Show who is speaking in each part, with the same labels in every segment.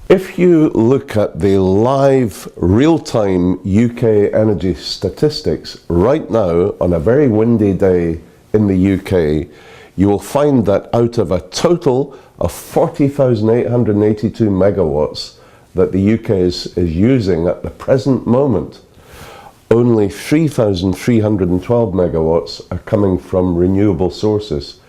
Speaker 1: If you look at the live real-time UK energy statistics right now on a very windy day in the UK, you will find that out of a total of 40,882 megawatts that the UK is using at the present moment, only 3,312 megawatts are coming from renewable sources.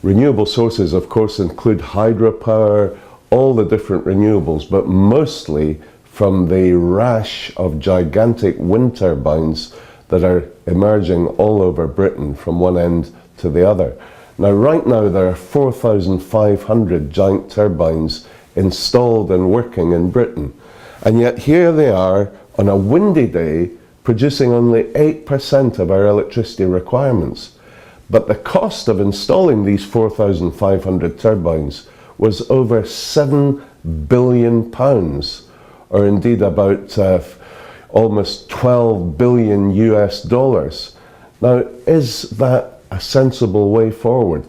Speaker 1: Renewable sources, of course, include hydropower, all the different renewables, but mostly from the rash of gigantic wind turbines that are emerging all over Britain from one end to the other. Now, right now, there are 4,500 giant turbines installed and working in Britain. And yet here they are on a windy day, producing only 8% of our electricity requirements. But the cost of installing these 4,500 turbines was over £7 billion, or indeed about almost 12 billion US dollars. Now, is that a sensible way forward?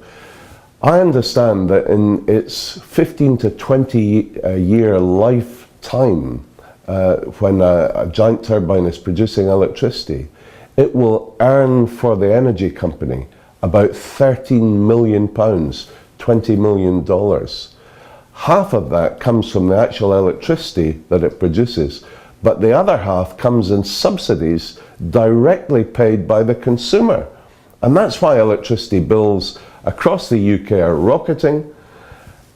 Speaker 1: I understand that in its 15 to 20 year lifetime, when a giant turbine is producing electricity, it will earn for the energy company about £13 million, $20 million. Half of that comes from the actual electricity that it produces, but the other half comes in subsidies directly paid by the consumer. And that's why electricity bills across the UK are rocketing.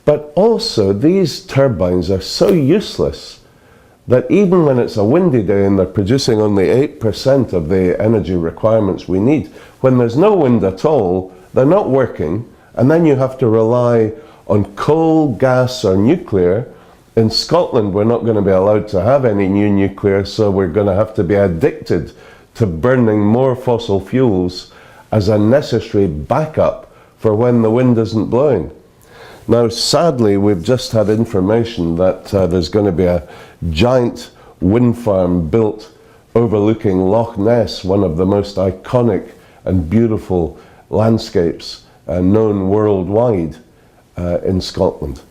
Speaker 1: But also, these turbines are so useless that even when it's a windy day and they're producing only 8% of the energy requirements we need, when there's no wind at all, they're not working, and then you have to rely on coal, gas or nuclear. In Scotland, we're not going to be allowed to have any new nuclear, so we're going to have to be addicted to burning more fossil fuels as a necessary backup for when the wind isn't blowing. Now, sadly, we've just had information that there's going to be a giant wind farm built overlooking Loch Ness, one of the most iconic and beautiful landscapes known worldwide in Scotland.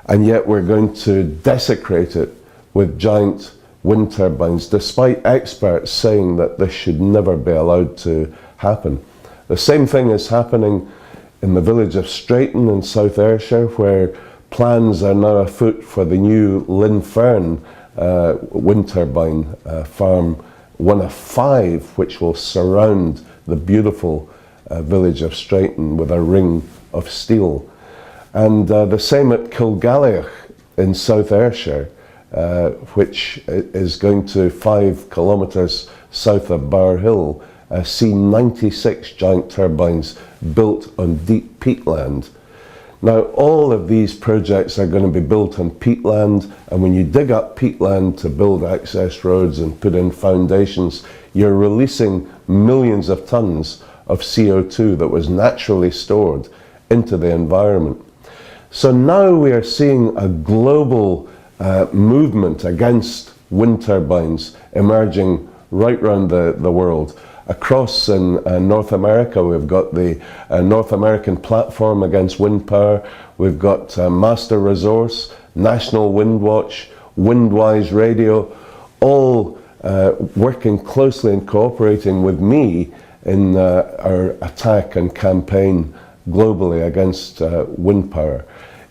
Speaker 1: And yet we're going to desecrate it with giant wind turbines, despite experts saying that this should never be allowed to happen. The same thing is happening in the village of Straiton in South Ayrshire, where plans are now afoot for the new Lynfern wind turbine farm, one of 5 which will surround the beautiful village of Straiton with a ring of steel. And the same at Kilgalleach in South Ayrshire, which is going to 5 kilometres south of Bower Hill, see 96 giant turbines built on deep peatland. Now, all of these projects are going to be built on peatland, and when you dig up peatland to build access roads and put in foundations, you're releasing millions of tons of CO2 that was naturally stored into the environment. So now we are seeing a global movement against wind turbines emerging right around the world. Across in North America, we've got the North American Platform Against Wind Power, we've got Master Resource, National Wind Watch, Windwise Radio, all working closely and cooperating with me in our attack and campaign globally against wind power.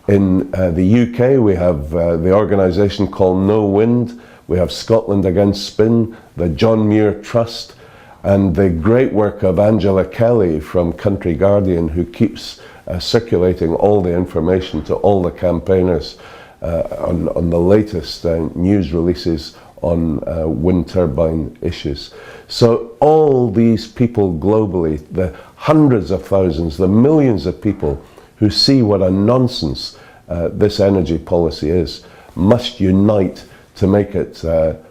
Speaker 1: In the UK, we have the organisation called No Wind, we have Scotland Against Spin, the John Muir Trust, and the great work of Angela Kelly from Country Guardian, who keeps circulating all the information to all the campaigners on the latest news releases on wind turbine issues. So all these people globally, the hundreds of thousands, the millions of people who see what a nonsense this energy policy is, must unite to make it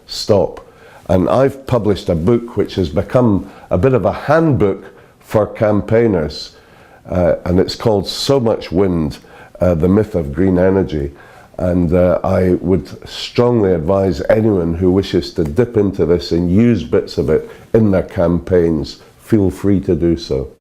Speaker 1: stop. And I've published a book which has become a bit of a handbook for campaigners, and it's called So Much Wind, The Myth of Green Energy. And I would strongly advise anyone who wishes to dip into this and use bits of it in their campaigns, feel free to do so.